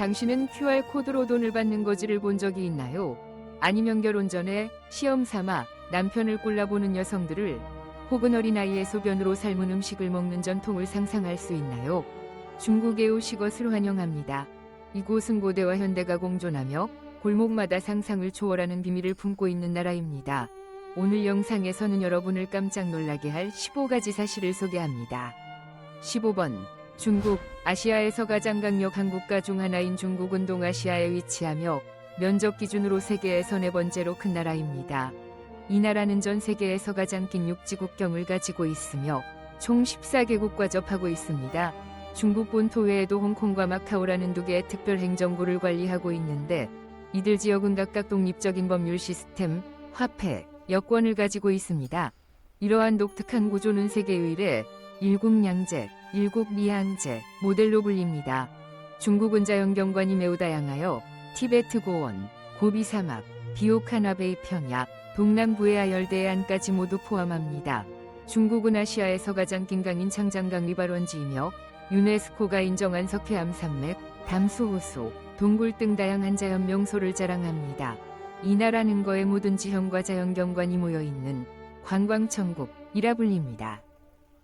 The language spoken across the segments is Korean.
당신은 QR코드로 돈을 받는 거지를 본 적이 있나요? 아니면 결혼 전에 시험 삼아 남편을 꼴라보는 여성들을 혹은 어린아이의 소변으로 삶은 음식을 먹는 전통을 상상할 수 있나요? 중국에 오신 것을 환영합니다. 이곳은 고대와 현대가 공존하며 골목마다 상상을 초월하는 비밀을 품고 있는 나라입니다. 오늘 영상에서는 여러분을 깜짝 놀라게 할 15가지 사실을 소개합니다. 15번. 중국, 아시아에서 가장 강력한 국가 중 하나인 중국은 동아시아에 위치하며 면적 기준으로 세계에서 4번째로 큰 나라입니다. 이 나라는 전 세계에서 가장 긴 육지 국경을 가지고 있으며 총 14개국과 접하고 있습니다. 중국 본토 외에도 홍콩과 마카오라는 2개의 특별 행정구를 관리하고 있는데 이들 지역은 각각 독립적인 법률 시스템, 화폐, 여권을 가지고 있습니다. 이러한 독특한 구조는 세계 유일의 일국양제, 일국미양제 모델로 불립니다. 중국은 자연경관이 매우 다양하여 티베트 고원, 고비 사막, 비옥하나베이 평야, 동남부의 아열대의 안까지 모두 포함합니다. 중국은 아시아에서 가장 긴 강인 창장강 위발원지이며 유네스코가 인정한 석회암 산맥, 담수호수, 동굴 등 다양한 자연 명소를 자랑합니다. 이 나라는 거의 모든 지형과 자연경관이 모여있는 관광천국이라 불립니다.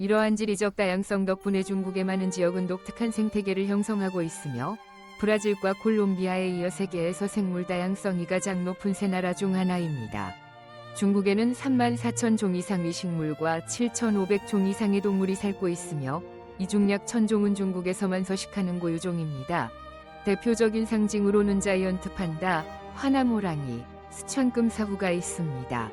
이러한 지리적 다양성 덕분에 중국의 많은 지역은 독특한 생태계를 형성하고 있으며 브라질과 콜롬비아에 이어 세계에서 생물 다양성이 가장 높은 세 나라 중 하나입니다. 중국에는 34,000종 이상의 식물과 7,500종 이상의 동물이 살고 있으며 이 중 약 1,000종은 중국에서만 서식하는 고유종입니다. 대표적인 상징으로는 자이언트 판다, 화남호랑이, 스촨금사후가 있습니다.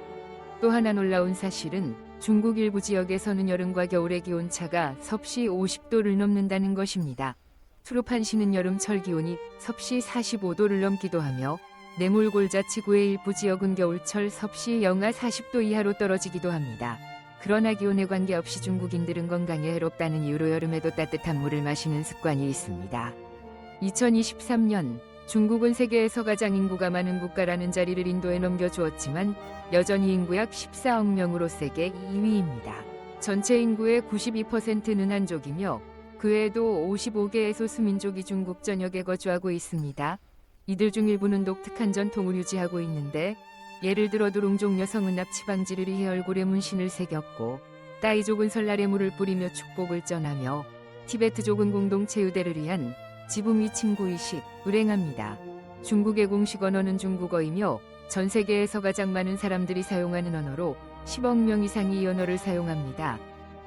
또 하나 놀라운 사실은 중국 일부 지역에서는 여름과 겨울의 기온차가 섭씨 50도를 넘는다는 것입니다. 투르판시는 여름철 기온이 섭씨 45도를 넘기도 하며 내몰골자치구의 일부 지역은 겨울철 섭씨 영하 40도 이하로 떨어지기도 합니다. 그러나 기온에 관계없이 중국인들은 건강에 해롭다는 이유로 여름에도 따뜻한 물을 마시는 습관이 있습니다. 2023년 중국은 세계에서 가장 인구가 많은 국가라는 자리를 인도에 넘겨주었지만 여전히 인구 약 14억 명으로 세계 2위입니다. 전체 인구의 92%는 한족이며 그 외에도 55개의 소수민족이 중국 전역에 거주하고 있습니다. 이들 중 일부는 독특한 전통을 유지하고 있는데 예를 들어 두롱족 여성은 납치 방지를 위해 얼굴에 문신을 새겼고 따이족은 설날에 물을 뿌리며 축복을 전하며 티베트족은 공동체 유대를 위한 지붕 위침 구이식을 행합니다. 중국의 공식 언어는 중국어이며 전 세계에서 가장 많은 사람들이 사용하는 언어로 10억 명 이상이 이 언어를 사용합니다.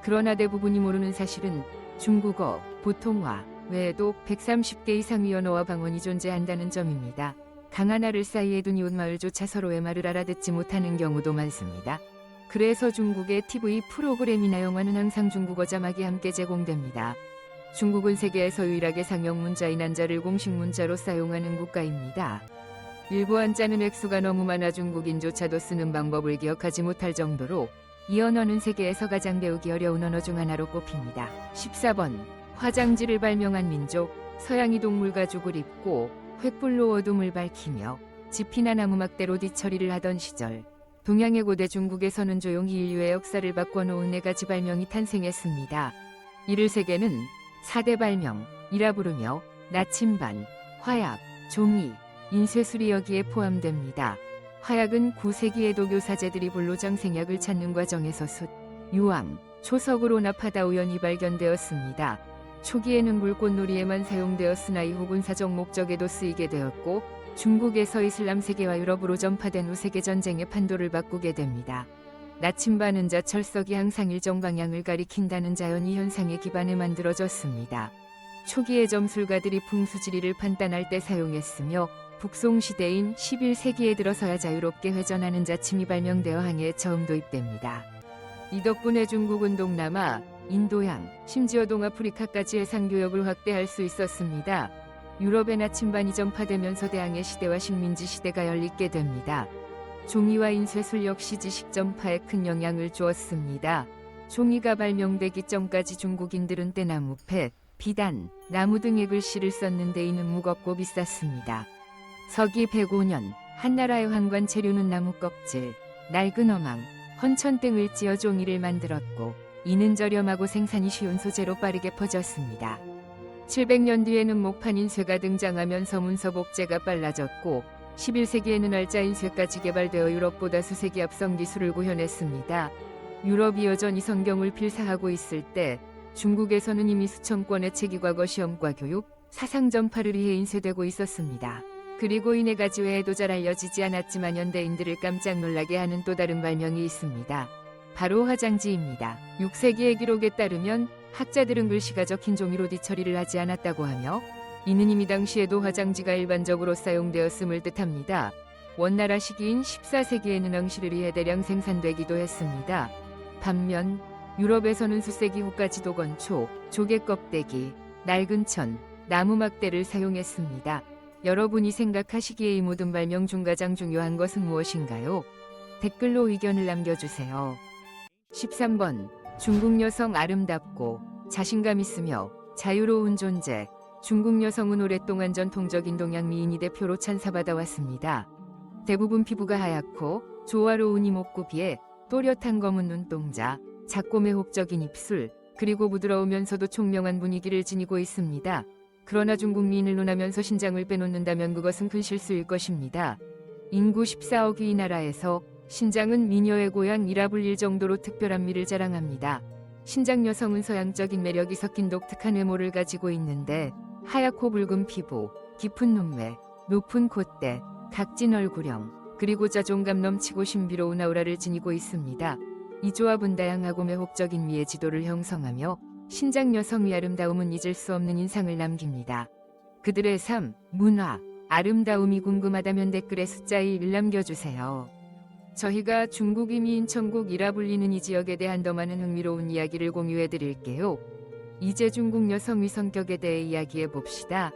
그러나 대부분이 모르는 사실은 중국어, 보통화 외에도 130개 이상의 언어와 방언이 존재한다는 점입니다. 강 하나를 사이에 둔 이웃마을조차 서로의 말을 알아듣지 못하는 경우도 많습니다. 그래서 중국의 TV 프로그램이나 영화는 항상 중국어 자막이 함께 제공됩니다. 중국은 세계에서 유일하게 상형 문자인 한자를 공식 문자로 사용하는 국가입니다. 일부 한자는 획수가 너무 많아 중국인조차도 쓰는 방법을 기억하지 못할 정도로 이 언어는 세계에서 가장 배우기 어려운 언어 중 하나로 꼽힙니다. 14번. 화장지를 발명한 민족. 서양이 동물 가죽을 입고 횃불로 어둠을 밝히며 지피나 나무막대로 뒤처리를 하던 시절 동양의 고대 중국에서는 조용히 인류의 역사를 바꿔놓은 4가지 발명이 탄생했습니다. 이를 세계는 4대 발명이라 부르며 나침반, 화약, 종이, 인쇄술이 여기에 포함됩니다. 화약은 9세기에 도교 사제들이 불로장 생약을 찾는 과정에서 숯, 유황, 초석을 혼합하다 우연히 발견되었습니다. 초기에는 불꽃놀이에만 사용되었으나 이후 군사적 목적에도 쓰이게 되었고 중국에서 이슬람 세계와 유럽으로 전파된 후 세계전쟁의 판도를 바꾸게 됩니다. 나침반은 자철석이 항상 일정 방향을 가리킨다는 자연이 현상에 기반해 만들어졌습니다. 초기의 점술가들이 풍수지리를 판단할 때 사용했으며 북송시대인 11세기에 들어서야 자유롭게 회전하는 자침이 발명되어 항해에 처음 도입됩니다. 이 덕분에 중국은 동남아, 인도양, 심지어 동아프리카까지 해상교역을 확대할 수 있었습니다. 유럽의 나침반이 전파되면서 대항해 시대와 식민지 시대가 열리게 됩니다. 종이와 인쇄술 역시 지식 전파에 큰 영향을 주었습니다. 종이가 발명되기 전까지 중국인들은 떼나무패, 비단, 나무 등의 글씨를 썼는데 이는 무겁고 비쌌습니다. 서기 105년 한나라의 황관 체류는 나무 껍질, 낡은 어망, 헌천 등을 찧어 종이를 만들었고 이는 저렴하고 생산이 쉬운 소재로 빠르게 퍼졌습니다. 700년 뒤에는 목판인 쇠가 등장하면서 문서 복제가 빨라졌고 11세기에는 알짜인 쇠까지 개발되어 유럽보다 수세기 앞선 기술을 구현했습니다. 유럽이 여전히 성경을 필사하고 있을 때 중국에서는 이미 수천 건의 책이 과거 시험과 교육, 사상 전파를 위해 인쇄되고 있었습니다. 그리고 이 네 가지 외에도 잘 알려지지 않았지만 현대인들을 깜짝 놀라게 하는 또 다른 발명이 있습니다. 바로 화장지입니다. 6세기의 기록에 따르면 학자들은 글씨가 적힌 종이로 뒤처리를 하지 않았다고 하며 이는 이미 당시에도 화장지가 일반적으로 사용되었음을 뜻합니다. 원나라 시기인 14세기에는 응시를 위해 대량 생산되기도 했습니다. 반면 유럽에서는 수세기 후까지도 건초, 조개 껍데기, 낡은 천, 나무 막대를 사용했습니다. 여러분이 생각하시기에 이 모든 발명 중 가장 중요한 것은 무엇인가요? 댓글로 의견을 남겨주세요. 13번. 중국 여성 아름답고 자신감 있으며 자유로운 존재. 중국 여성은 오랫동안 전통적인 동양 미인이 대표로 찬사받아 왔습니다. 대부분 피부가 하얗고 조화로운 이목구비에 또렷한 검은 눈동자, 작고 매혹적인 입술, 그리고 부드러우면서도 총명한 분위기를 지니고 있습니다. 그러나 중국 미인을 논하면서 신장을 빼놓는다면 그것은 큰 실수일 것입니다. 인구 14억의 이 나라에서 신장은 미녀의 고향이라 불릴 정도로 특별한 미를 자랑합니다. 신장 여성은 서양적인 매력이 섞인 독특한 외모를 가지고 있는데 하얗고 붉은 피부, 깊은 눈매, 높은 콧대, 각진 얼굴형, 그리고 자존감 넘치고 신비로운 아우라를 지니고 있습니다. 이 조합은 다양하고 매혹적인 미의 지도를 형성하며 신장 여성의 아름다움은 잊을 수 없는 인상을 남깁니다. 그들의 삶, 문화, 아름다움이 궁금하다면 댓글에 숫자 1을 남겨주세요. 저희가 중국이 미인 천국이라 불리는 이 지역에 대한 더 많은 흥미로운 이야기를 공유해드릴게요. 이제 중국 여성의 성격에 대해 이야기해 봅시다.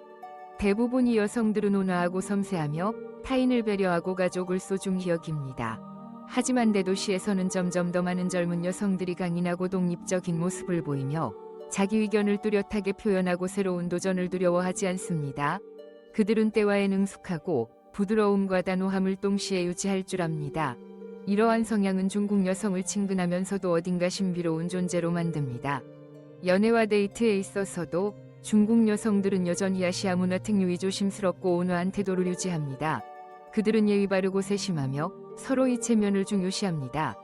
대부분의 여성들은 온화하고 섬세하며 타인을 배려하고 가족을 소중히 여깁니다. 하지만 대도시에서는 점점 더 많은 젊은 여성들이 강인하고 독립적인 모습을 보이며 자기 의견을 뚜렷하게 표현하고 새로운 도전을 두려워하지 않습니다. 그들은 때와에 능숙하고 부드러움과 단호함을 동시에 유지할 줄 압니다. 이러한 성향은 중국 여성을 친근하면서도 어딘가 신비로운 존재로 만듭니다. 연애와 데이트에 있어서도 중국 여성들은 여전히 아시아 문화 특유의 조심스럽고 온화한 태도를 유지합니다. 그들은 예의 바르고 세심하며 서로의 체면을 중요시합니다.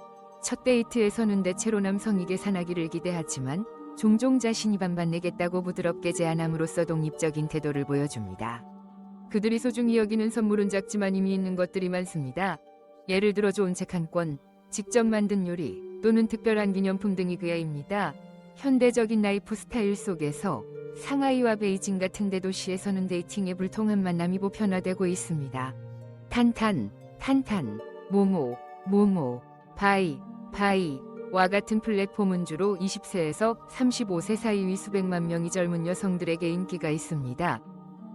첫 데이트에서는 대체로 남성에게 산하기를 기대하지만 종종 자신이 반반내겠다고 부드럽게 제안함으로써 독립적인 태도를 보여줍니다. 그들이 소중히 여기는 선물은 작지만 의미 있는 것들이 많습니다. 예를 들어 좋은 책 한 권, 직접 만든 요리 또는 특별한 기념품 등이 그야입니다. 현대적인 라이프 스타일 속에서 상하이와 베이징 같은 대도시에서는 데이팅의 불통한 만남이 보편화되고 있습니다. 탄탄, 모모, 바이와 같은 플랫폼은 주로 20세에서 35세 사이의 수백만 명의 젊은 여성들에게 인기가 있습니다.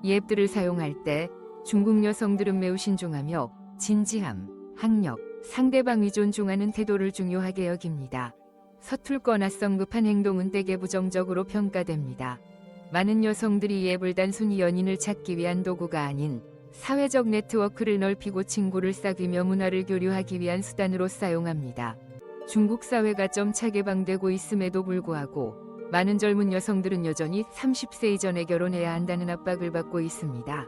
이 앱들을 사용할 때 중국 여성들은 매우 신중하며 진지함, 학력, 상대방이 존중하는 태도를 중요하게 여깁니다. 서툴거나 성급한 행동은 대개 부정적으로 평가됩니다. 많은 여성들이 이 앱을 단순히 연인을 찾기 위한 도구가 아닌 사회적 네트워크를 넓히고 친구를 사귀며 문화를 교류하기 위한 수단으로 사용합니다. 중국 사회가 점차 개방되고 있음에도 불구하고 많은 젊은 여성들은 여전히 30세 이전에 결혼해야 한다는 압박을 받고 있습니다.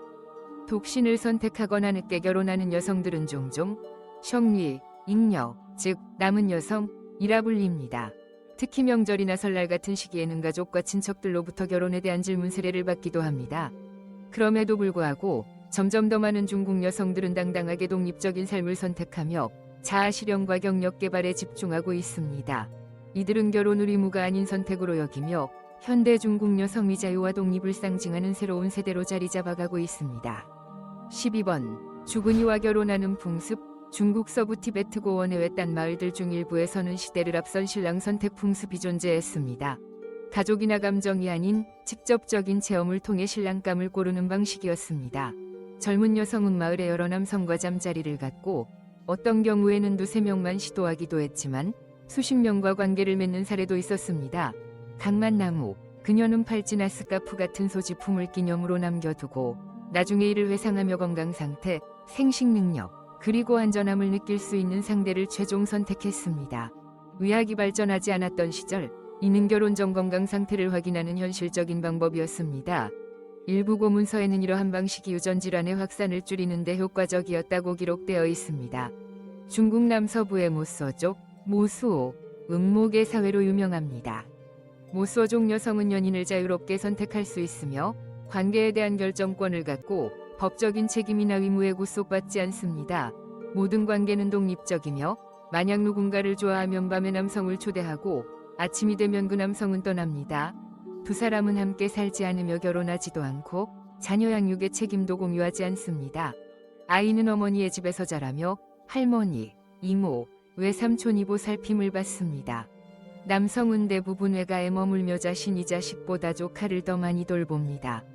독신을 선택하거나 늦게 결혼하는 여성들은 종종 셔리, 잉여, 즉 남은 여성이라 불립니다. 특히 명절이나 설날 같은 시기에는 가족과 친척들로부터 결혼에 대한 질문 세례를 받기도 합니다. 그럼에도 불구하고 점점 더 많은 중국 여성들은 당당하게 독립적인 삶을 선택하며 자아 실현과 경력 개발에 집중하고 있습니다. 이들은 결혼을 의무가 아닌 선택으로 여기며 현대 중국 여성의 자유와 독립을 상징하는 새로운 세대로 자리 잡아가고 있습니다. 12번. 주근이와 결혼하는 풍습. 중국 서부 티베트 고원의 외딴 마을들 중 일부에서는 시대를 앞선 신랑 선택 풍습이 존재했습니다. 가족이나 감정이 아닌 직접적인 체험을 통해 신랑감을 고르는 방식이었습니다. 젊은 여성은 마을의 여러 남성과 잠자리를 갖고 어떤 경우에는 두세 명만 시도하기도 했지만 수십 명과 관계를 맺는 사례도 있었습니다. 강만나무, 그녀는 팔찌나 스카프 같은 소지품을 기념으로 남겨두고 나중에 이를 회상하며 건강 상태, 생식 능력, 그리고 안전함을 느낄 수 있는 상대를 최종 선택했습니다. 의학이 발전하지 않았던 시절, 이는 결혼 전 건강 상태를 확인하는 현실적인 방법이었습니다. 일부 고문서에는 이러한 방식이 유전 질환의 확산을 줄이는 데 효과적이었다고 기록되어 있습니다. 중국 남서부의 모서족, 모수오, 응목의 사회로 유명합니다. 모수어족 여성은 연인을 자유롭게 선택할 수 있으며 관계에 대한 결정권을 갖고 법적인 책임이나 의무에 구속받지 않습니다. 모든 관계는 독립적이며 만약 누군가를 좋아하면 밤에 남성을 초대하고 아침이 되면 그 남성은 떠납니다. 두 사람은 함께 살지 않으며 결혼하지도 않고 자녀 양육의 책임도 공유하지 않습니다. 아이는 어머니의 집에서 자라며 할머니, 이모, 외삼촌이 보살핌을 받습니다. 남성은 대부분 외가에 머물며 자신이 자식보다 조카를 더 많이 돌봅니다.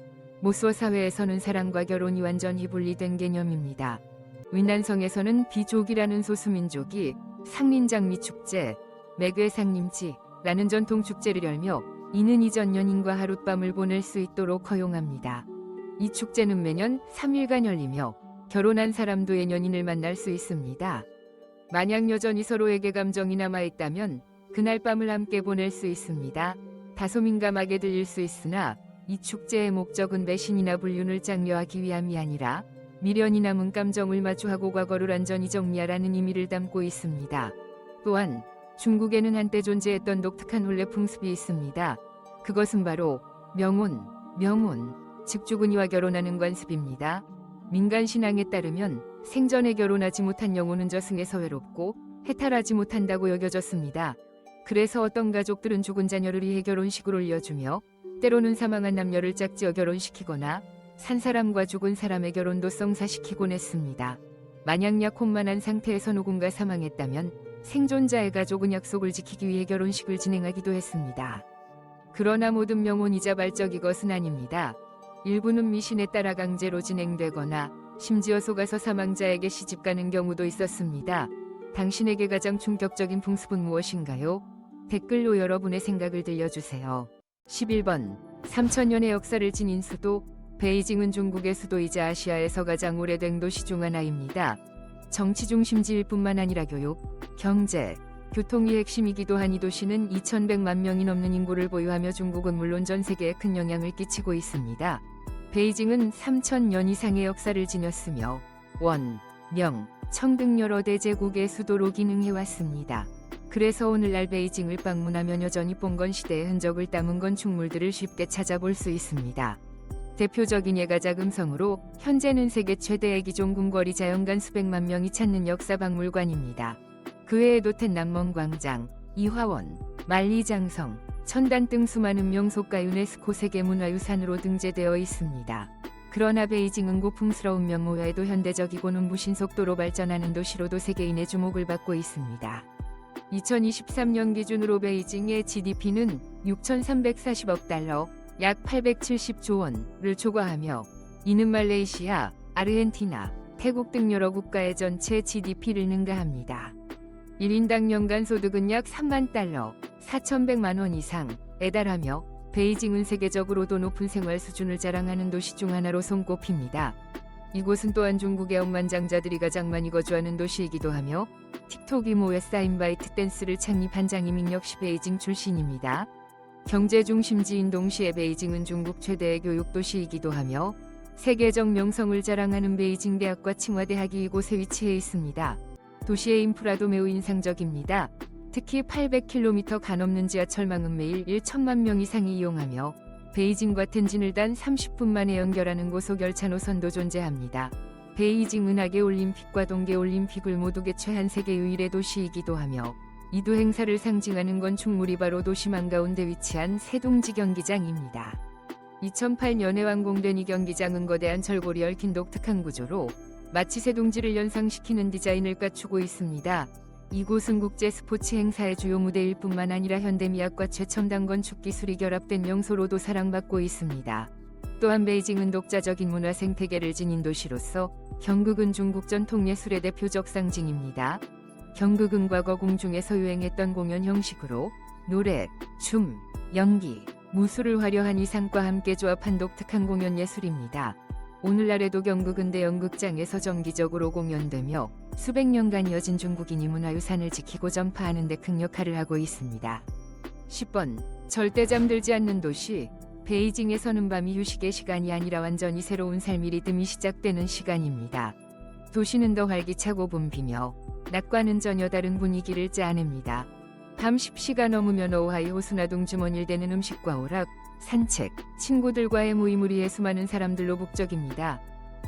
모수어 사회에서는 사랑과 결혼이 완전히 분리된 개념입니다. 위난성에서는 비족이라는 소수민족이 상린장미 축제, 매괴상림지라는 전통 축제를 열며 이는 이전 연인과 하룻밤을 보낼 수 있도록 허용합니다. 이 축제는 매년 3일간 열리며 결혼한 사람도 연인을 만날 수 있습니다. 만약 여전히 서로에게 감정이 남아있다면 그날 밤을 함께 보낼 수 있습니다. 다소 민감하게 들릴 수 있으나 이 축제의 목적은 배신이나 불륜을 장려하기 위함이 아니라 미련이 남은 감정을 마주하고 과거를 완전히 정리하라는 의미를 담고 있습니다. 또한 중국에는 한때 존재했던 독특한 혼례 풍습이 있습니다. 그것은 바로 명혼, 즉 죽은 이와 결혼하는 관습입니다. 민간 신앙에 따르면 생전에 결혼하지 못한 영혼은 저승에서 외롭고 해탈하지 못한다고 여겨졌습니다. 그래서 어떤 가족들은 죽은 자녀를 위해 결혼식을 올려주며 때로는 사망한 남녀를 짝지어 결혼시키거나 산 사람과 죽은 사람의 결혼도 성사시키곤 했습니다. 만약 약혼만한 상태에서 누군가 사망했다면 생존자의 가족은 약속을 지키기 위해 결혼식을 진행하기도 했습니다. 그러나 모든 명혼이 자발적 이것은 아닙니다. 일부는 미신에 따라 강제로 진행되거나 심지어 속아서 사망자에게 시집가는 경우도 있었습니다. 당신에게 가장 충격적인 풍습은 무엇인가요? 댓글로 여러분의 생각을 들려주세요. 11번 3000년의 역사를 지닌 수도 베이징은 중국의 수도이자 아시아에서 가장 오래된 도시 중 하나입니다. 정치 중심지일 뿐만 아니라 교육, 경제, 교통의 핵심이기도 한 이 도시는 2100만 명이 넘는 인구를 보유하며 중국은 물론 전 세계에 큰 영향을 끼치고 있습니다. 베이징은 3000년 이상의 역사를 지녔으며 원, 명, 청 등 여러 대제국의 수도로 기능해왔습니다. 그래서 오늘날 베이징을 방문하면 여전히 봉건 시대의 흔적을 담은 건축물들을 쉽게 찾아볼 수 있습니다. 대표적인 예가 자금성으로 현재는 세계 최대의 기존 궁궐이 자연간 수백만 명이 찾는 역사박물관입니다. 그 외에도 텐남먼광장, 이화원, 만리장성, 천단 등 수많은 명소가 유네스코 세계문화유산으로 등재되어 있습니다. 그러나 베이징은 고풍스러운 면모 외에도 현대적이고 눈부신속도로 발전하는 도시로도 세계인의 주목을 받고 있습니다. 2023년 기준으로 베이징의 GDP는 6,340억 달러, 약 870조 원을 초과하며 이는 말레이시아, 아르헨티나, 태국 등 여러 국가의 전체 GDP를 능가합니다. 1인당 연간 소득은 약 3만 달러, 4,100만 원 이상에 달하며 베이징은 세계적으로도 높은 생활 수준을 자랑하는 도시 중 하나로 손꼽힙니다. 이곳은 또한 중국의 억만장자들이 가장 많이 거주하는 도시이기도 하며 틱톡 이모 웨스타인바이트 댄스를 창립한 장이밍 역시 베이징 출신입니다. 경제 중심지인 동시에 베이징은 중국 최대의 교육도시이기도 하며 세계적 명성을 자랑하는 베이징 대학과 칭화대학이 이곳에 위치해 있습니다. 도시의 인프라도 매우 인상적입니다. 특히 800km 가넘는 지하철망은 매일 1천만 명 이상이 이용하며 베이징과 텐진을 단 30분 만에 연결하는 고속열차 노선도 존재합니다. 베이징은 하계올림픽과 동계올림픽을 모두 개최한 세계 유일의 도시이기도 하며 이 두 행사를 상징하는 건축물이 바로 도심 한가운데 위치한 세둥지 경기장입니다. 2008년에 완공된 이 경기장은 거대한 철골이 얽힌 독특한 구조로 마치 세둥지를 연상시키는 디자인을 갖추고 있습니다. 이곳은 국제 스포츠 행사의 주요 무대일 뿐만 아니라 현대미학과 최첨단 건축 기술이 결합된 명소로도 사랑받고 있습니다. 또한 베이징은 독자적인 문화 생태계를 지닌 도시로서 경극은 중국 전통 예술의 대표적 상징입니다. 경극은 과거 궁중에서 유행했던 공연 형식으로 노래, 춤, 연기, 무술을 화려한 의상과 함께 조합한 독특한 공연 예술입니다. 오늘날에도 경극은 대형극장에서 정기적으로 공연되며 수백 년간 이어진 중국인이 문화유산을 지키고 전파하는 데 큰 역할을 하고 있습니다. 10번. 절대 잠들지 않는 도시. 베이징에서는 밤이 휴식의 시간이 아니라 완전히 새로운 삶의 리듬이 시작되는 시간입니다. 도시는 더 활기차고 붐비며 낮과는 전혀 다른 분위기를 짜냅니다. 밤 10시가 넘으면 오하이 호수나동 주머닐대는 음식과 오락, 산책, 친구들과의 모임을 위해 수많은 사람들로 북적입니다.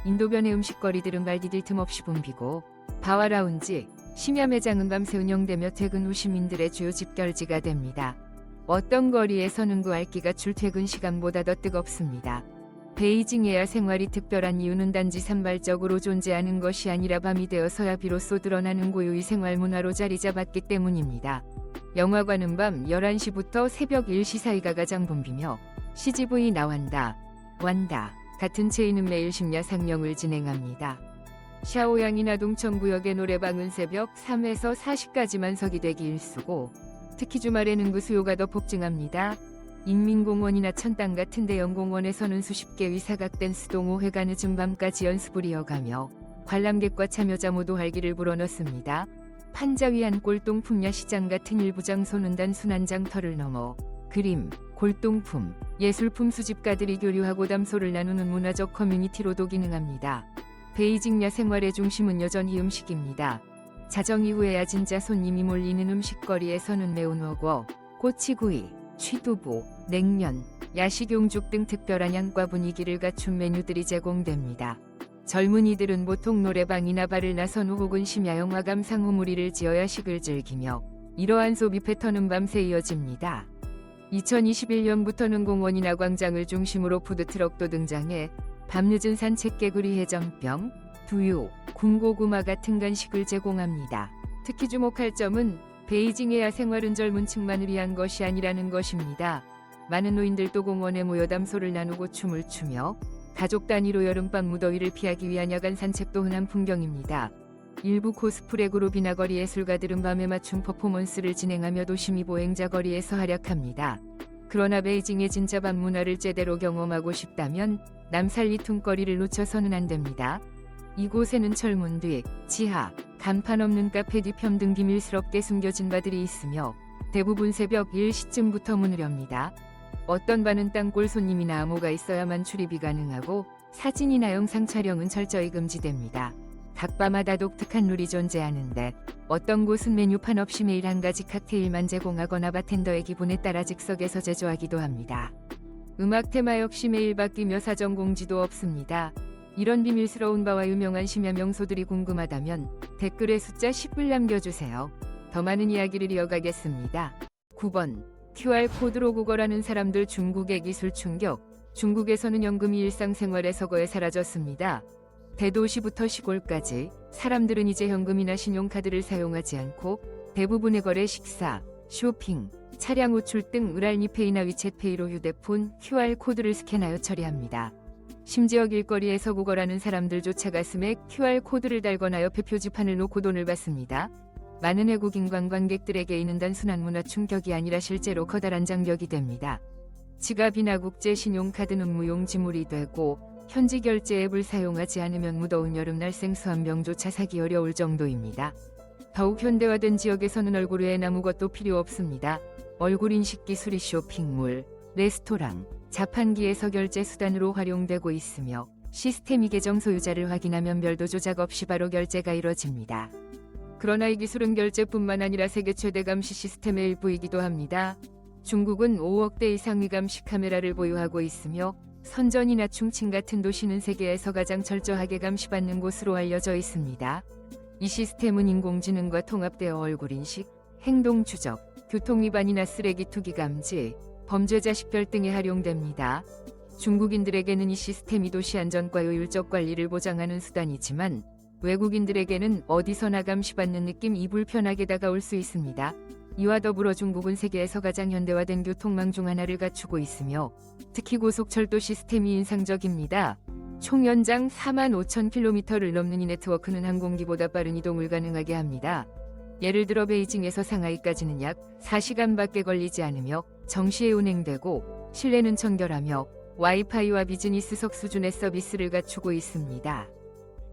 인도변의 음식거리들은 말 디딜 틈 없이 붐비고 바와 라운지, 심야 매장은 밤새 운영되며 퇴근 후 시민들의 주요 집결지가 됩니다. 어떤 거리에서는 그 알기가 출퇴근 시간보다 더 뜨겁습니다. 베이징에야 생활이 특별한 이유는 단지 산발적으로 존재하는 것이 아니라 밤이 되어서야 비로소 드러나는 고유의 생활 문화로 자리 잡았기 때문입니다. 영화관은 밤 11시부터 새벽 1시 사이가 가장 붐비며 CGV 나완다, 완다 같은 체인은 매일 심야 상영을 진행합니다. 샤오양이나 동천구역의 노래방은 새벽 3에서 4시까지만 서기대기 일수고 특히 주말에는 그 수요가 더 폭증합니다. 인민공원이나 천당 같은 대형 공원에서는 수십 개의 사각 댄스 동호회가 늦은 밤까지 연습을 이어가며 관람객과 참여자 모두 활기를 불어넣습니다. 판자위안 꼴동품 야시장 같은 일부 장소는 단순한 장터를 넘어 그림, 골동품, 예술품 수집가들이 교류하고 담소를 나누는 문화적 커뮤니티로도 기능합니다. 베이징 야생활의 중심은 여전히 음식입니다. 자정 이후에야 진짜 손님이 몰리는 음식거리에서는 매운 어궈, 꼬치구이, 취두부, 냉면, 야식용죽 등 특별한 향과 분위기를 갖춘 메뉴들이 제공됩니다. 젊은이들은 보통 노래방이나 바를 나선 후 혹은 심야 영화 감상 후 무리를 지어 야식을 즐기며 이러한 소비 패턴은 밤새 이어집니다. 2021년부터는 공원이나 광장을 중심으로 푸드트럭도 등장해 밤늦은 산책 개구리 해전병, 두유, 군고구마 같은 간식을 제공합니다. 특히 주목할 점은 베이징의 야생활은 젊은 층만을 위한 것이 아니라는 것입니다. 많은 노인들도 공원에 모여 담소를 나누고 춤을 추며 가족 단위로 여름밤 무더위를 피하기 위한 야간 산책도 흔한 풍경입니다. 일부 코스프레 그룹이나 거리 예술가들은 밤에 맞춤 퍼포먼스를 진행하며 도심이 보행자 거리에서 활약합니다. 그러나 베이징의 진짜 밤 문화를 제대로 경험하고 싶다면 남살리 퉁거리를 놓쳐서는 안 됩니다. 이곳에는 철문 뒤, 지하, 간판 없는 카페 뒤편 등 비밀스럽게 숨겨진 바들이 있으며 대부분 새벽 1시쯤부터 문을 엽니다. 어떤 바는 땅굴 손님이나 암호가 있어야만 출입이 가능하고 사진이나 영상 촬영은 철저히 금지됩니다. 각 바마다 독특한 룰이 존재하는데 어떤 곳은 메뉴판 없이 매일 한 가지 칵테일만 제공하거나 바텐더의 기분에 따라 즉석에서 제조하기도 합니다. 음악 테마 역시 매일 바뀌며 사전 공지도 없습니다. 이런 비밀스러운 바와 유명한 심야 명소들이 궁금하다면 댓글에 숫자 10을 남겨주세요. 더 많은 이야기를 이어가겠습니다. 9번. QR코드로 구걸하는 사람들. 중국의 기술 충격. 중국에서는 연금이 일상생활에서 거의 사라졌습니다. 대도시부터 시골까지 사람들은 이제 현금이나 신용카드를 사용하지 않고 대부분의 거래 식사, 쇼핑, 차량 호출 등 을알리페이나 위챗페이로 휴대폰 QR코드를 스캔하여 처리합니다. 심지어 길거리에서 구걸하는 사람들조차 가슴에 QR코드를 달거나 옆에 표지판을 놓고 돈을 받습니다. 많은 외국인 관광객들에게 이는 단순한 문화 충격이 아니라 실제로 커다란 장벽이 됩니다. 지갑이나 국제 신용카드는 무용지물이 되고 현지 결제 앱을 사용하지 않으면 무더운 여름날 생수한 병조차 사기 어려울 정도입니다. 더욱 현대화된 지역에서는 얼굴 외엔 아무것도 필요 없습니다. 얼굴 인식 기술이 쇼핑몰, 레스토랑, 자판기에서 결제 수단으로 활용되고 있으며 시스템이 계정 소유자를 확인하면 별도 조작 없이 바로 결제가 이뤄집니다. 그러나 이 기술은 결제뿐만 아니라 세계 최대 감시 시스템의 일부이기도 합니다. 중국은 5억 대 이상의 감시 카메라를 보유하고 있으며 선전이나 충칭 같은 도시는 세계에서 가장 철저하게 감시받는 곳으로 알려져 있습니다. 이 시스템은 인공지능과 통합되어 얼굴 인식, 행동 추적, 교통위반이나 쓰레기 투기 감지, 범죄자 식별 등에 활용됩니다. 중국인들에게는 이 시스템이 도시 안전과 효율적 관리를 보장하는 수단이지만 외국인들에게는 어디서나 감시받는 느낌이 불편하게 다가올 수 있습니다. 이와 더불어 중국은 세계에서 가장 현대화된 교통망 중 하나를 갖추고 있으며 특히 고속철도 시스템이 인상적입니다. 총 연장 45,000km를 넘는 이 네트워크는 항공기보다 빠른 이동을 가능하게 합니다. 예를 들어 베이징에서 상하이까지는 약 4시간밖에 걸리지 않으며 정시에 운행되고 실내는 청결하며 와이파이와 비즈니스석 수준의 서비스를 갖추고 있습니다.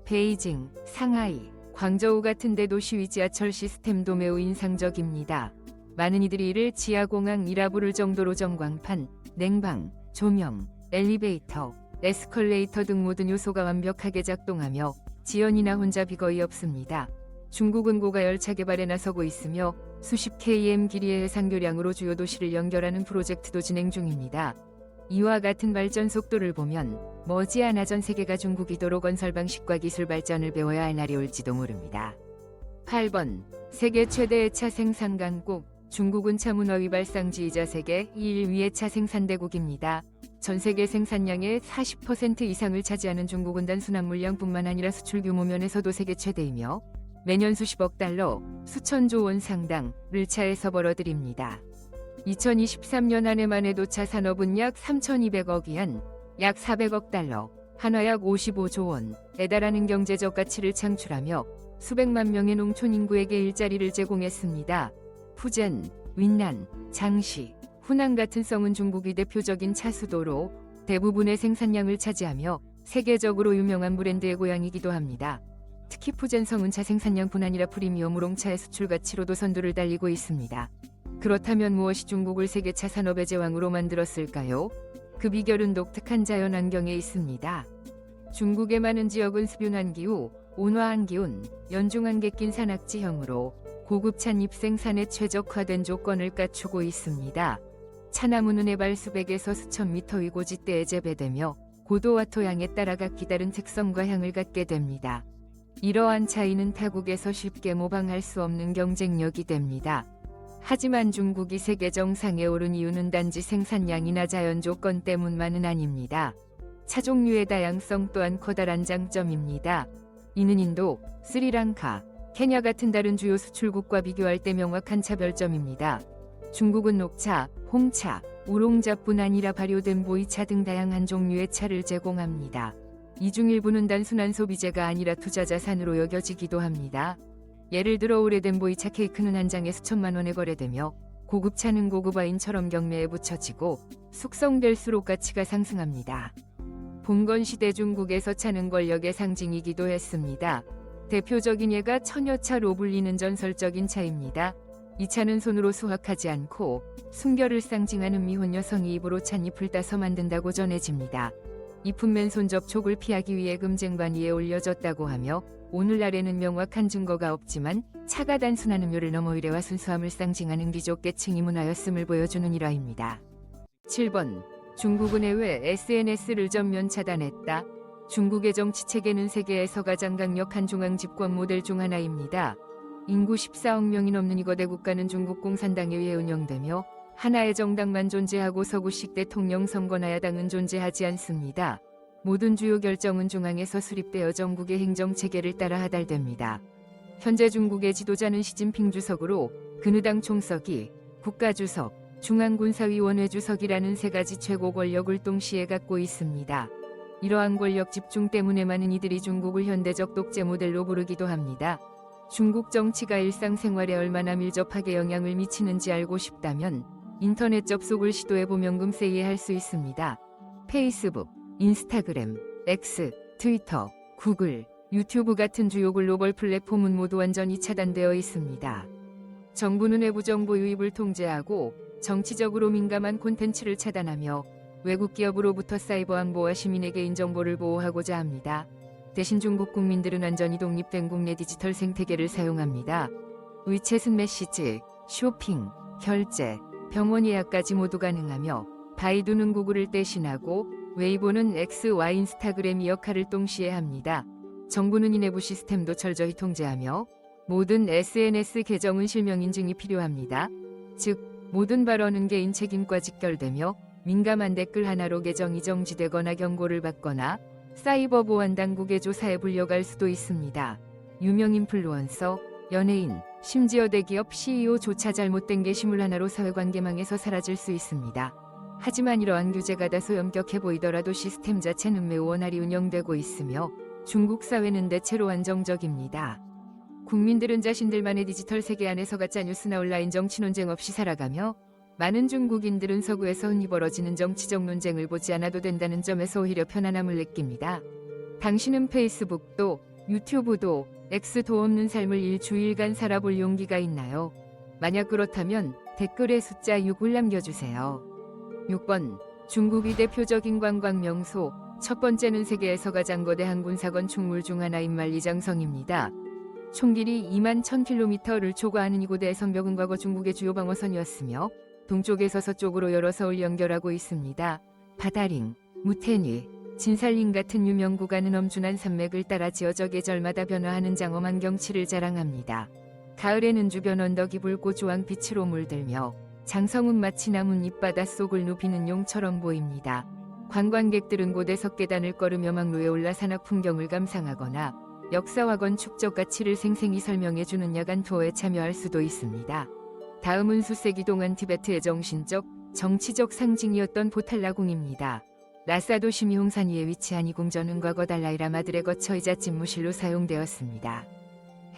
베이징, 상하이, 광저우 같은 대도시 위 지하철 시스템도 매우 인상적입니다. 많은 이들이 이를 지하공항이라 부를 정도로 전광판, 냉방, 조명, 엘리베이터, 에스컬레이터 등 모든 요소가 완벽하게 작동하며 지연이나 혼잡이 거의 없습니다. 중국은 고가 열차 개발에 나서고 있으며 수십 km 길이의 해상교량으로 주요 도시를 연결하는 프로젝트도 진행 중입니다. 이와 같은 발전 속도를 보면 머지않아 전 세계가 중국이 도로 건설 방식과 기술 발전을 배워야 할 날이 올지도 모릅니다. 8번. 세계 최대의 차 생산 강국. 중국은 차 문화위 발상지이자 세계 1위의 차 생산대국입니다. 전 세계 생산량의 40% 이상을 차지하는 중국은 단순한 물량뿐만 아니라 수출 규모 면에서도 세계 최대이며 매년 수십억 달러, 수천조 원 상당을 차에서 벌어들입니다. 2023년 한 해만 해도 차 산업은 약 3,200억 위안, 약 400억 달러, 한화 약 55조 원에 달하는 경제적 가치를 창출하며 수백만 명의 농촌 인구에게 일자리를 제공했습니다. 푸젠, 윈난, 장시, 후난 같은 성은 중국이 대표적인 차 수도로 대부분의 생산량을 차지하며 세계적으로 유명한 브랜드의 고향이기도 합니다. 특히 푸젠 성은 차 생산량뿐 아니라 프리미엄 우롱차의 수출 가치로도 선두를 달리고 있습니다. 그렇다면 무엇이 중국을 세계 차 산업의 제왕으로 만들었을까요? 그 비결은 독특한 자연환경에 있습니다. 중국의 많은 지역은 습윤한 기후, 온화한 기온, 연중한 객긴 산악지형으로 고급 찻잎 생산에 최적화된 조건을 갖추고 있습니다. 차나무는 해발 수백에서 수천 미터 위 고지대에 재배되며 고도와 토양에 따라 각기 다른 특성과 향을 갖게 됩니다. 이러한 차이는 타국에서 쉽게 모방할 수 없는 경쟁력이 됩니다. 하지만 중국이 세계 정상에 오른 이유는 단지 생산량이나 자연 조건 때문만은 아닙니다. 차 종류의 다양성 또한 커다란 장점입니다. 이는 인도, 스리랑카, 케냐 같은 다른 주요 수출국과 비교할 때 명확한 차별점입니다. 중국은 녹차, 홍차, 우롱차뿐 아니라 발효된 보이차 등 다양한 종류의 차를 제공합니다. 이 중 일부는 단순한 소비재가 아니라 투자 자산으로 여겨지기도 합니다. 예를 들어 오래된 보이차 케이크는 한 장에 수천만 원에 거래되며 고급차는 고급 와인처럼 경매에 붙여지고 숙성될수록 가치가 상승합니다. 봉건시대 중국에서 차는 권력의 상징이기도 했습니다. 대표적인 예가 처녀차로 불리는 전설적인 차입니다. 이 차는 손으로 수확하지 않고 순결을 상징하는 미혼 여성이 입으로 찻잎을 따서 만든다고 전해집니다. 이 품맨손 접촉을 피하기 위해 금쟁반 위에 올려졌다고 하며 오늘날에는 명확한 증거가 없지만 차가 단순한 음료를 넘어 의례와 순수함을 상징하는 귀족계층이 문화였음을 보여주는 일화입니다. 7번. 중국은 해외 SNS를 전면 차단했다. 중국의 정치체계는 세계에서 가장 강력한 중앙집권 모델 중 하나입니다. 인구 14억 명이 넘는 이 거대 국가는 중국 공산당에 의해 운영되며 하나의 정당만 존재하고 서구식 대통령 선거나 야당은 존재하지 않습니다. 모든 주요 결정은 중앙에서 수립되어 정국의 행정체계를 따라 하달됩니다. 현재 중국의 지도자는 시진핑 주석으로 근우당 총서기, 국가주석, 중앙군사위원회 주석이라는 세 가지 최고 권력을 동시에 갖고 있습니다. 이러한 권력 집중 때문에 많은 이들이 중국을 현대적 독재 모델로 부르기도 합니다. 중국 정치가 일상생활에 얼마나 밀접하게 영향을 미치는지 알고 싶다면 인터넷 접속을 시도해보면 금세 이해할 수 있습니다. 페이스북, 인스타그램, X, 트위터, 구글, 유튜브 같은 주요 글로벌 플랫폼은 모두 완전히 차단되어 있습니다. 정부는 외부 정보 유입을 통제하고 정치적으로 민감한 콘텐츠를 차단하며 외국 기업으로부터 사이버 안보와 시민의 개인정보를 보호하고자 합니다. 대신 중국 국민들은 완전히 독립된 국내 디지털 생태계를 사용합니다. 위챗은 메시지, 쇼핑, 결제, 병원 예약까지 모두 가능하며 바이두는 구글을 대신하고 웨이보는 X와 인스타그램이 역할을 동시에 합니다. 정부는 이 내부 시스템도 철저히 통제하며 모든 SNS 계정은 실명 인증이 필요합니다. 즉, 모든 발언은 개인 책임과 직결되며 민감한 댓글 하나로 계정이 정지되거나 경고를 받거나 사이버 보안 당국의 조사에 불려갈 수도 있습니다. 유명 인플루언서, 연예인, 심지어 대기업 CEO조차 잘못된 게시물 하나로 사회관계망에서 사라질 수 있습니다. 하지만 이러한 규제가 다소 엄격해 보이더라도 시스템 자체는 매우 원활히 운영되고 있으며 중국 사회는 대체로 안정적입니다. 국민들은 자신들만의 디지털 세계 안에서 가짜뉴스나 온라인 정치 논쟁 없이 살아가며 많은 중국인들은 서구에서 흔히 벌어지는 정치적 논쟁을 보지 않아도 된다는 점에서 오히려 편안함을 느낍니다. 당신은 페이스북도 유튜브도 X도 없는 삶을 일주일간 살아볼 용기가 있나요? 만약 그렇다면 댓글에 숫자 6을 남겨주세요. 6번 중국의 대표적인 관광 명소. 첫 번째는 세계에서 가장 거대한 군사건 충물 중 하나인 만리장성입니다. 총 길이 2만 1000km를 초과하는 이곳의 성벽은 과거 중국의 주요 방어선이었으며 동쪽에서 서쪽으로 여러 서울 연결하고 있습니다. 바다링, 무테뉴, 진살림 같은 유명 구간은 엄준한 산맥을 따라 지어져 계절마다 변화하는 장엄한 경치를 자랑합니다. 가을에는 주변 언덕이 붉고 주황빛으로 물들며 장성은 마치 나뭇잎 바닷속을 누비는 용처럼 보입니다. 관광객들은 곳에서 계단을 걸으며 막루에 올라 산악 풍경을 감상하거나 역사와 건축적 가치를 생생히 설명해주는 야간 투어에 참여할 수도 있습니다. 다음은 수세기 동안 티베트의 정신적, 정치적 상징이었던 포탈라궁입니다. 라사 도시 미홍산 위에 위치한 이 궁전은 과거 달라이라마들의 거처이자 집무실로 사용되었습니다.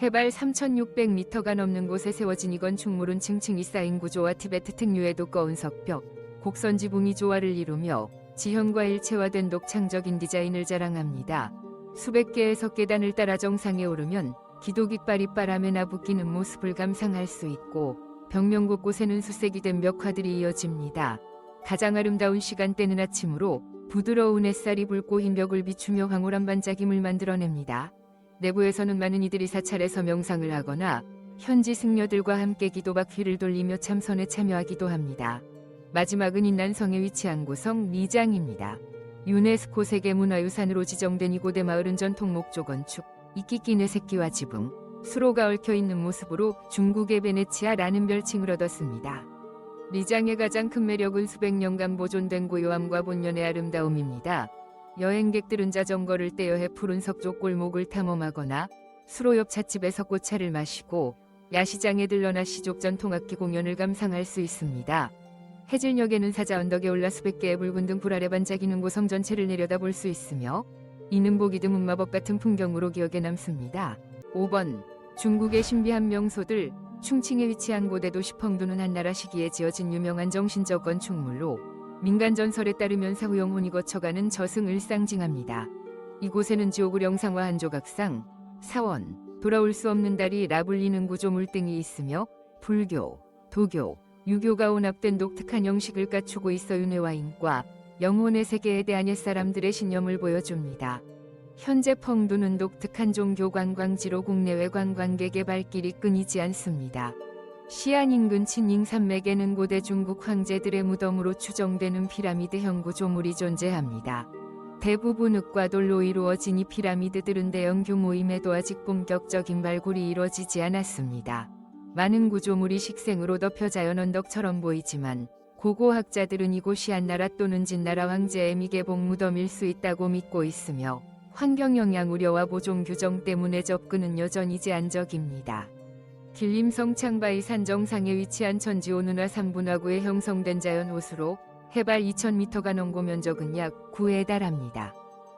해발 3,600m가 넘는 곳에 세워진 이건 충물은 층층이 쌓인 구조와 티베트 특유의 두꺼운 석벽, 곡선 지붕이 조화를 이루며 지형과 일체화된 독창적인 디자인을 자랑합니다. 수백 개의 석계단을 따라 정상에 오르면 기도 깃발이 바람에 나부끼는 모습을 감상할 수 있고 벽면 곳곳에는 수색이 된 벽화들이 이어집니다. 가장 아름다운 시간대는 아침으로 부드러운 햇살이 붉고 흰 벽을 비추며 황홀한 반짝임을 만들어냅니다. 내부에서는 많은 이들이 사찰에서 명상을 하거나 현지 승려들과 함께 기도 바퀴를 돌리며 참선에 참여하기도 합니다. 마지막은 인난성에 위치한 고성 리장입니다. 유네스코 세계문화유산으로 지정된 이곳의 마을은 전통 목조 건축, 이끼끼네 새끼와 지붕, 수로가 얽혀있는 모습으로 중국의 베네치아라는 별칭을 얻었습니다. 리장의 가장 큰 매력은 수백 년간 보존된 고요함과 본연의 아름다움입니다. 여행객들은 자전거를 떼어 푸른 석조 골목을 탐험하거나 수로 옆 찻집에서 꽃차를 마시고 야시장에 들러 나시족 전통악기 공연을 감상할 수 있습니다. 해질녘에는 사자 언덕에 올라 수백 개의 붉은 등불 아래 반짝이는 고성 전체를 내려다볼 수 있으며 이는 보기 드문 마법 같은 풍경으로 기억에 남습니다. 5번 중국의 신비한 명소들. 충칭에 위치한 고대 도시 펑두는 한나라 시기에 지어진 유명한 정신적 건축물로 민간 전설에 따르면 사후 영혼이 거쳐가는 저승을 상징합니다. 이곳에는 지옥을 영상화 한 조각상, 사원, 돌아올 수 없는 달이 라불리는 구조물 등이 있으며 불교, 도교, 유교가 혼합된 독특한 형식을 갖추고 있어 윤회와 인과, 영혼의 세계에 대한 옛사람들의 신념을 보여줍니다. 현재 펑두는 독특한 종교 관광지로 국내외 관광객의 발길이 끊이지 않습니다. 시안 인근 친잉 산맥에는 고대 중국 황제들의 무덤으로 추정되는 피라미드형 구조물이 존재합니다. 대부분 흙과 돌로 이루어진 이 피라미드들은 대형 규모임에도 아직 본격적인 발굴이 이루어지지 않았습니다. 많은 구조물이 식생으로 덮여 자연 언덕처럼 보이지만 고고학자들은 이곳이 한나라 또는 진나라 황제의 미개봉 무덤일 수 있다고 믿고 있으며 환경영향 우려와 보존 규정 때문에 접근은 여전히 제한적입니다. 길림성 창바이 산 정상에 위치한 천지온운하 3분화구에 형성된 자연호수로 해발 2000m가 넘고 면적은 약 9에 달합니다.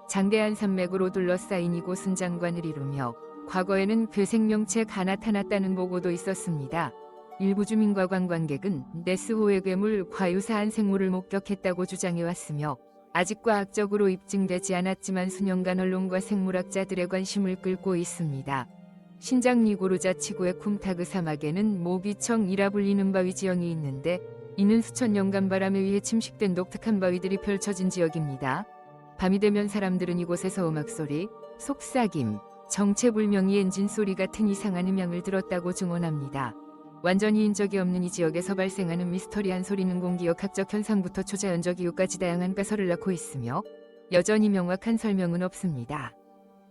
장대한 산맥으로 둘러싸인 이곳은 장관을 이루며 과거에는 그 생명체가 나타났다는 보고도 있었습니다. 일부 주민과 관광객은 네스호의 괴물 과유사한 생물을 목격했다고 주장해왔으며 아직 과학적으로 입증되지 않았지만 수년간 언론과 생물학자들의 관심을 끌고 있습니다. 신장 니고르자 치구의 쿰타그 사막에는 모기청이라 불리는 바위 지형이 있는데 이는 수천 년간 바람에 의해 침식된 독특한 바위들이 펼쳐진 지역입니다. 밤이 되면 사람들은 이곳에서 음악소리, 속삭임, 정체불명의 엔진 소리 같은 이상한 음향을 들었다고 증언합니다. 완전히 인적이 없는 이 지역에서 발생하는 미스터리한 소리는 공기역학적 현상부터 초자연적 이유까지 다양한 가설을 낳고 있으며 여전히 명확한 설명은 없습니다.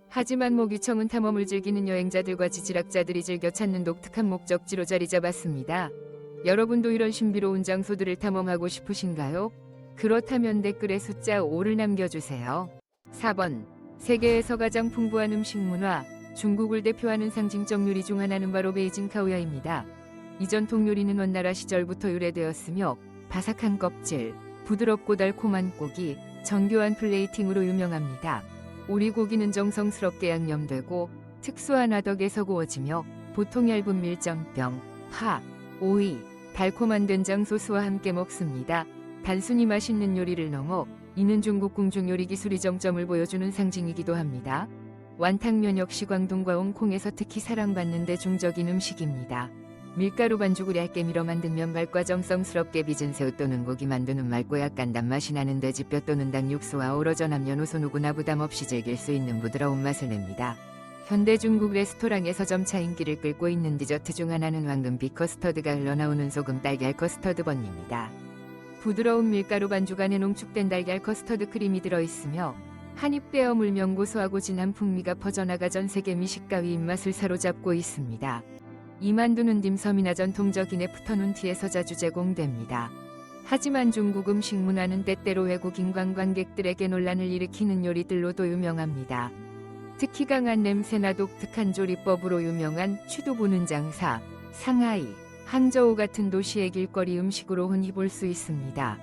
하지만 모기청은 탐험을 즐기는 여행자들과 지질학자들이 즐겨 찾는 독특한 목적지로 자리 잡았습니다. 여러분도 이런 신비로운 장소들을 탐험하고 싶으신가요? 그렇다면 댓글에 숫자 5를 남겨주세요. 4번 세계에서 가장 풍부한 음식 문화. 중국을 대표하는 상징적 요리 중 하나는 바로 베이징 카오야입니다. 이 전통 요리는 원나라 시절부터 유래되었으며 바삭한 껍질, 부드럽고 달콤한 고기, 정교한 플레이팅으로 유명합니다. 오리고기는 정성스럽게 양념되고 특수한 화덕에서 구워지며 보통 얇은 밀전병, 파, 오이, 달콤한 된장 소스와 함께 먹습니다. 단순히 맛있는 요리를 넘어 이는 중국 궁중 요리 기술의 정점을 보여주는 상징이기도 합니다. 완탕면 역시 광동과 홍콩에서 특히 사랑받는 대중적인 음식입니다. 밀가루 반죽을 얇게 밀어 만든 면발과 정성스럽게 빚은 새우 또는 고기 만두는 맑고 약간 단맛이 나는 돼지뼈 또는 닭 육수와 어우러져 남녀노소 누구나 부담 없이 즐길 수 있는 부드러운 맛을 냅니다. 현대 중국 레스토랑에서 점차 인기를 끌고 있는 디저트 중 하나는 황금빛 커스터드가 흘러나오는 소금 달걀 커스터드 번입니다. 부드러운 밀가루 반죽 안에 농축된 달걀 커스터드 크림이 들어있으며 한입 떼어 물면 고소하고 진한 풍미가 퍼져나가 전 세계 미식가의 입맛을 사로잡고 있습니다. 이 만두는 딤섬이나 전통적인 애프터눈티에서 자주 제공됩니다. 하지만 중국 음식 문화는 때때로 외국인 관광객들에게 논란을 일으키는 요리들로도 유명합니다. 특히 강한 냄새나 독특한 조리법으로 유명한 취두부는 장사, 상하이, 항저우 같은 도시의 길거리 음식으로 흔히 볼 수 있습니다.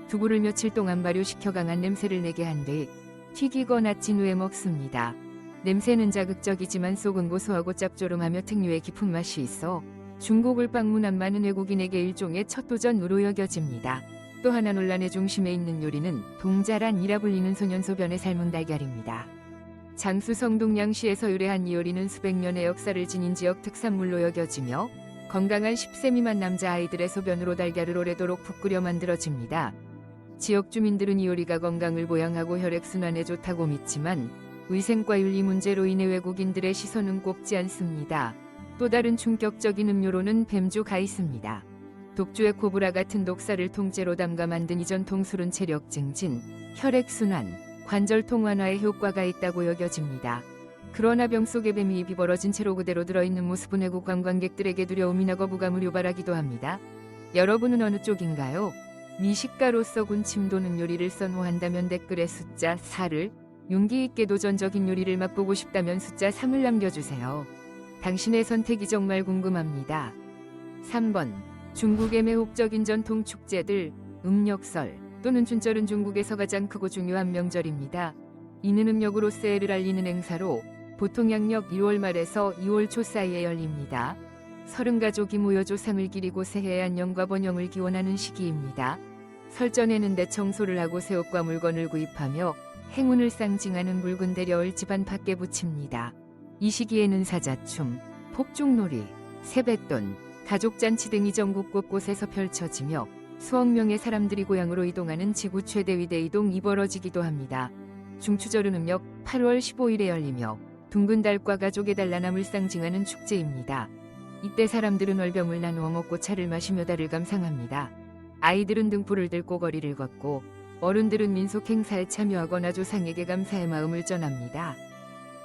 두부를 며칠 동안 발효시켜 강한 냄새를 내게 한 뒤 튀기거나 찐 후에 먹습니다. 냄새는 자극적이지만 속은 고소하고 짭조름하며 특유의 깊은 맛이 있어 중국을 방문한 많은 외국인에게 일종의 첫 도전으로 여겨집니다. 또 하나 논란의 중심에 있는 요리는 동자란이라 불리는 소년소변의 삶은 달걀입니다. 장수 성동양시에서 유래한 이 요리는 수백 년의 역사를 지닌 지역 특산물로 여겨지며 건강한 10세 미만 남자아이들의 소변으로 달걀을 오래도록 푹 끓여 만들어집니다. 지역 주민들은 이 요리가 건강을 보양하고 혈액순환에 좋다고 믿지만 위생과 윤리 문제로 인해 외국인들의 시선은 꼽지 않습니다. 또 다른 충격적인 음료로는 뱀주가 있습니다. 독주의 코브라 같은 독사를 통째로 담가 만든 이 전통술은 체력 증진, 혈액순환, 관절통 완화에 효과가 있다고 여겨집니다. 그러나 병 속에 뱀이 입이 벌어진 채로 그대로 들어있는 모습은 외국 관광객들에게 두려움이나 거부감을 유발하기도 합니다. 여러분은 어느 쪽인가요? 미식가로서 군침 도는 요리를 선호한다면 댓글에 숫자 4를, 용기 있게 도전적인 요리를 맛보고 싶다면 숫자 3을 남겨주세요. 당신의 선택이 정말 궁금합니다. 3번. 중국의 매혹적인 전통 축제들, 음력설 또는 춘절은 중국에서 가장 크고 중요한 명절입니다. 이는 음력으로 새해를 알리는 행사로 보통 양력 1월 말에서 2월 초 사이에 열립니다. 설은 가족이 모여 조상을 기리고 새해의 안녕과 번영을 기원하는 시기입니다. 설전에는 대청소를 하고 새 옷과 물건을 구입하며 행운을 상징하는 붉은 대려을 집안 밖에 붙입니다. 이 시기에는 사자춤, 폭죽놀이, 세뱃돈, 가족잔치 등이 전국 곳곳에서 펼쳐지며 수억 명의 사람들이 고향으로 이동하는 지구 최대 위대 이동이 벌어지기도 합니다. 중추절은 음력 8월 15일에 열리며 둥근 달과 가족의 단란함을 상징하는 축제입니다. 이때 사람들은 월병을 나누어 먹고 차를 마시며 달을 감상합니다. 아이들은 등불을 들고 거리를 걷고 어른들은 민속 행사에 참여하거나 조상에게 감사의 마음을 전합니다.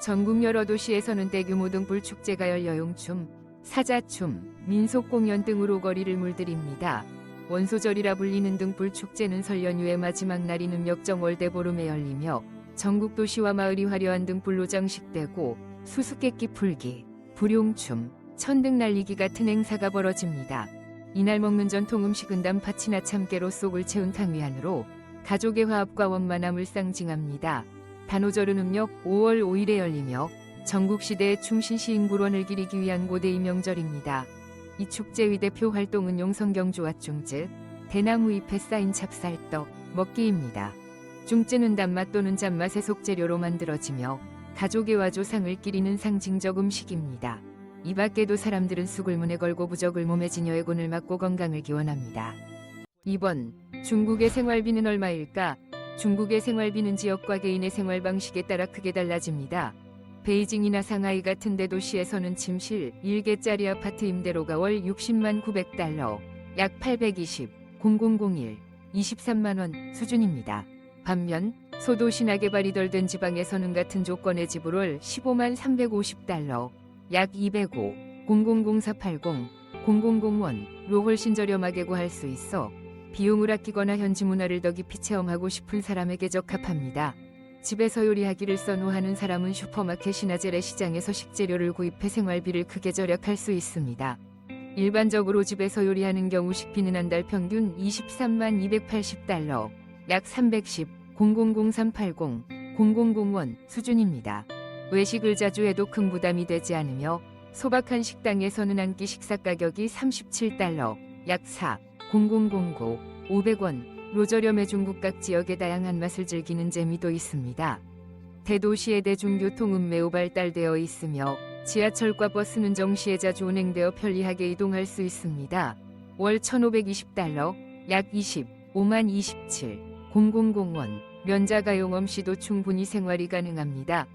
전국 여러 도시에서는 대규모 등불 축제가 열려 용춤, 사자춤, 민속 공연 등으로 거리를 물들입니다. 원소절이라 불리는 등불 축제는 설 연휴의 마지막 날인 음력 정월 대보름에 열리며 전국 도시와 마을이 화려한 등불로 장식되고 수수께끼 풀기, 불용춤, 천등 날리기 같은 행사가 벌어집니다. 이날 먹는 전통 음식은 단팥이나 참깨로 속을 채운 탕위안으로 가족의 화합과 원만함을 상징합니다. 단오절은 음력 5월 5일에 열리며 전국시대의 충신시 인구론을 기리기 위한 고대의 명절입니다. 이 축제의 대표 활동은 용성경주와 중쯔, 대나무 잎에 쌓인 찹쌀떡, 먹기입니다. 중쯔는 단맛 또는 잔맛의 속재료로 만들어지며 가족의 와조상을 기리는 상징적 음식입니다. 이 밖에도 사람들은 쑥을 문에 걸고 부적을 몸에 지녀 애곤을 막고 건강을 기원합니다. 2번. 중국의 생활비는 얼마일까? 중국의 생활비는 지역과 개인의 생활 방식에 따라 크게 달라집니다. 베이징이나 상하이 같은 대도시에서는 침실 1개짜리 아파트 임대료가 월 60만 900달러, 약 820, 0001, 23만 원 수준입니다. 반면 소도시나 개발이 덜 된 지방에서는 같은 조건의 집을 월 15만 350달러, 약 205, 000480, 0001로 훨씬 저렴하게 구할 수 있어 비용을 아끼거나 현지 문화를 더 깊이 체험하고 싶은 사람에게 적합합니다. 집에서 요리하기를 선호하는 사람은 슈퍼마켓이나 재래시장에서 식재료를 구입해 생활비를 크게 절약할 수 있습니다. 일반적으로 집에서 요리하는 경우 식비는 한 달 평균 23만 280달러, 약 310, 000380, 0001 수준입니다. 외식을 자주 해도 큰 부담이 되지 않으며 소박한 식당에서는 한 끼 식사 가격이 37달러, 약 4, 0009, 500원로 저렴해 중국 각 지역의 다양한 맛을 즐기는 재미도 있습니다. 대도시의 대중교통은 매우 발달되어 있으며 지하철과 버스는 정시에 자주 운행되어 편리하게 이동할 수 있습니다. 월 1,520달러, 약 25만 27,000원, 면자가용 없이도 충분히 생활이 가능합니다.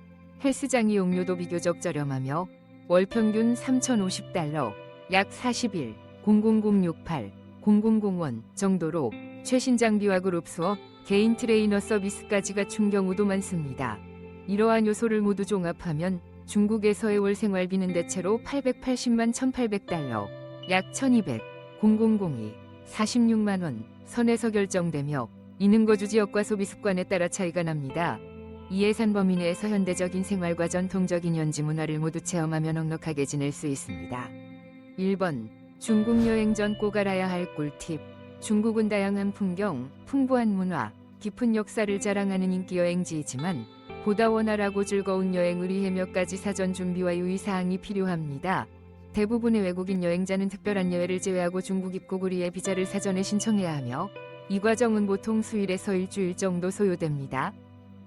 헬스장 이용료도 비교적 저렴하며 월 평균 3,050달러, 약 41,068,000원 정도로 최신 장비와 그룹 수업, 개인 트레이너 서비스까지 갖춘 경우도 많습니다. 이러한 요소를 모두 종합하면 중국에서의 월 생활비는 대체로 880만 1,800달러, 약 1,200,002 46만 원 선에서 결정되며 이는 거주 지역과 소비 습관에 따라 차이가 납니다. 이 예산 범위 내에서 현대적인 생활과 전통적인 현지 문화를 모두 체험하며 넉넉하게 지낼 수 있습니다. 1번. 중국 여행 전 꼭 알아야 할 꿀팁. 중국은 다양한 풍경, 풍부한 문화, 깊은 역사를 자랑하는 인기 여행지이지만 보다 원활하고 즐거운 여행을 위해 몇 가지 사전 준비와 유의사항이 필요합니다. 대부분의 외국인 여행자는 특별한 예외를 제외하고 중국 입국을 위해 비자를 사전에 신청해야 하며 이 과정은 보통 수일에서 일주일 정도 소요됩니다.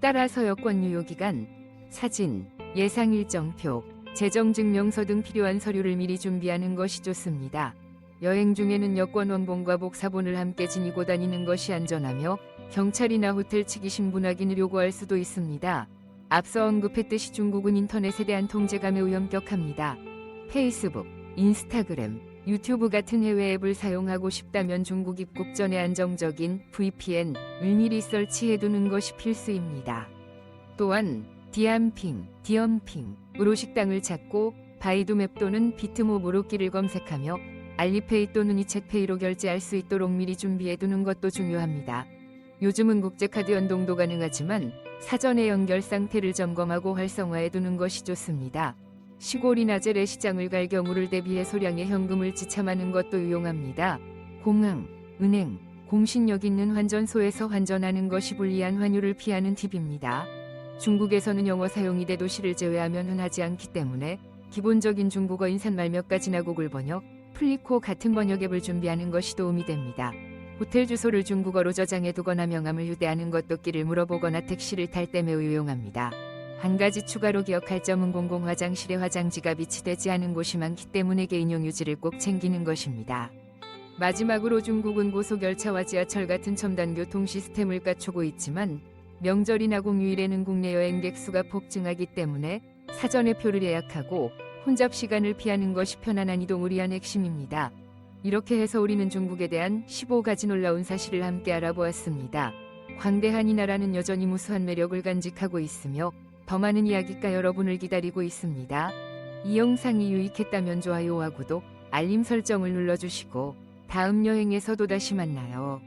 따라서 여권 유효기간, 사진, 예상 일정표, 재정증명서 등 필요한 서류를 미리 준비하는 것이 좋습니다. 여행 중에는 여권 원본과 복사본을 함께 지니고 다니는 것이 안전하며 경찰이나 호텔 측이 신분 확인을 요구할 수도 있습니다. 앞서 언급했듯이 중국은 인터넷에 대한 통제가 매우 엄격합니다. 페이스북, 인스타그램, 유튜브 같은 해외 앱을 사용하고 싶다면 중국 입국 전에 안정적인 VPN을 미리 설치해두는 것이 필수입니다. 또한 디엄핑으로 식당을 찾고 바이두맵 또는 비트모브로 길을 검색하며 알리페이 또는 이체페이로 결제할 수 있도록 미리 준비해두는 것도 중요합니다. 요즘은 국제카드 연동도 가능하지만 사전에 연결 상태를 점검하고 활성화해두는 것이 좋습니다. 시골이나 재래시장을 갈 경우를 대비해 소량의 현금을 지참하는 것도 유용합니다. 공항, 은행, 공신력 있는 환전소에서 환전하는 것이 불리한 환율을 피하는 팁입니다. 중국에서는 영어 사용이 대도시를 제외하면 흔하지 않기 때문에 기본적인 중국어인 산말 몇 가지나 구글 번역, 플리코 같은 번역 앱을 준비하는 것이 도움이 됩니다. 호텔 주소를 중국어로 저장해두거나 명함을 휴대하는 것도 길을 물어보거나 택시를 탈 때 매우 유용합니다. 한 가지 추가로 기억할 점은 공공 화장실에 화장지가 비치되지 않은 곳이 많기 때문에 개인용 유지를 꼭 챙기는 것입니다. 마지막으로 중국은 고속열차와 지하철 같은 첨단 교통 시스템을 갖추고 있지만 명절이나 공휴일에는 국내 여행객 수가 폭증하기 때문에 사전에 표를 예약하고 혼잡 시간을 피하는 것이 편안한 이동을 위한 핵심입니다. 이렇게 해서 우리는 중국에 대한 15가지 놀라운 사실을 함께 알아보았습니다. 광대한 이 나라는 여전히 무수한 매력을 간직하고 있으며 더 많은 이야기가 여러분을 기다리고 있습니다. 이 영상이 유익했다면 좋아요와 구독, 알림 설정을 눌러주시고 다음 여행에서 또다시 만나요.